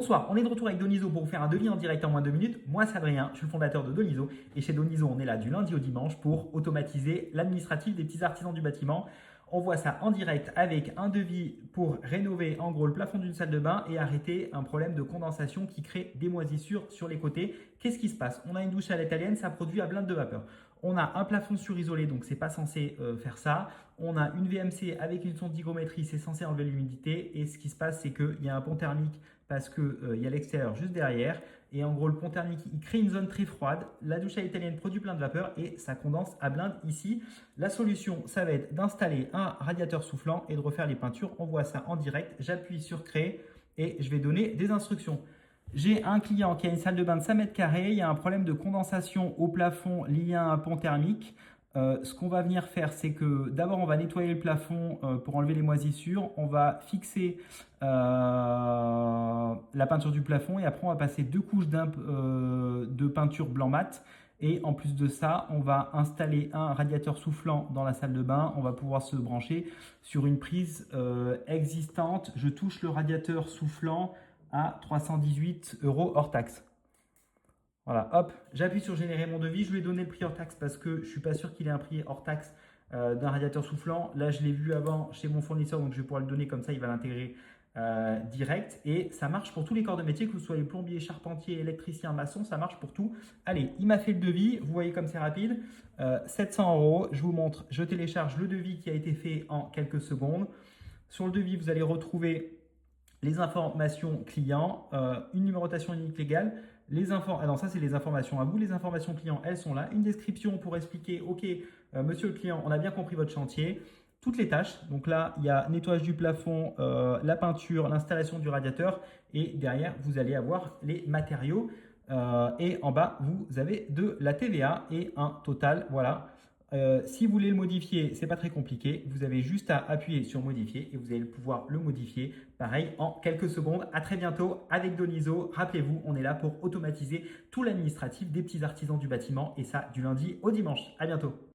Bonsoir, on est de retour avec Donizo pour vous faire un devis en direct en moins de 2 minutes. Moi, c'est Adrien, je suis le fondateur de Donizo. Et chez Donizo, on est là du lundi au dimanche pour automatiser l'administratif des petits artisans du bâtiment. On voit ça en direct avec un devis pour rénover en gros le plafond d'une salle de bain et arrêter un problème de condensation qui crée des moisissures sur les côtés. Qu'est-ce qui se passe? On a une douche à l'italienne, ça produit à blinde de vapeur. On a un plafond surisolé, donc c'est pas censé faire ça. On a une VMC avec une sonde d'hygrométrie, c'est censé enlever l'humidité. Et ce qui se passe, c'est qu'il y a un pont thermique parce qu'il y a l'extérieur juste derrière. Et en gros, le pont thermique, il crée une zone très froide. La douche à l'italienne produit plein de vapeur et ça condense à blinde ici. La solution, ça va être d'installer un radiateur soufflant et de refaire les peintures. On voit ça en direct. J'appuie sur créer et je vais donner des instructions. J'ai un client qui a une salle de bain de 5 mètres carrés. Il y a un problème de condensation au plafond lié à un pont thermique. Ce qu'on va venir faire, c'est que d'abord, on va nettoyer le plafond pour enlever les moisissures. On va fixer la peinture du plafond et après, on va passer 2 couches de peinture blanc mat. Et en plus de ça, on va installer un radiateur soufflant dans la salle de bain. On va pouvoir se brancher sur une prise existante. Je touche le radiateur soufflant à 318 € hors taxe. Voilà, hop, j'appuie sur générer mon devis. Je lui ai donné le prix hors taxe parce que je ne suis pas sûr qu'il ait un prix hors taxe d'un radiateur soufflant. Là, je l'ai vu avant chez mon fournisseur, donc je vais pouvoir le donner comme ça, il va l'intégrer direct. Et ça marche pour tous les corps de métier, que vous soyez plombier, charpentier, électricien, maçon, ça marche pour tout. Allez, il m'a fait le devis, vous voyez comme c'est rapide. 700 €, je vous montre, je télécharge le devis qui a été fait en quelques secondes. Sur le devis, vous allez retrouver les informations clients, une numérotation unique légale, alors ça c'est les informations à vous, les informations clients elles sont là, une description pour expliquer, ok monsieur le client, on a bien compris votre chantier, toutes les tâches, donc là il y a nettoyage du plafond, la peinture, l'installation du radiateur et derrière vous allez avoir les matériaux et en bas vous avez de la TVA et un total, voilà. Si vous voulez le modifier, c'est pas très compliqué. Vous avez juste à appuyer sur modifier et vous allez pouvoir le modifier pareil en quelques secondes. À très bientôt avec Donizo. Rappelez-vous, on est là pour automatiser tout l'administratif des petits artisans du bâtiment et ça du lundi au dimanche. À bientôt.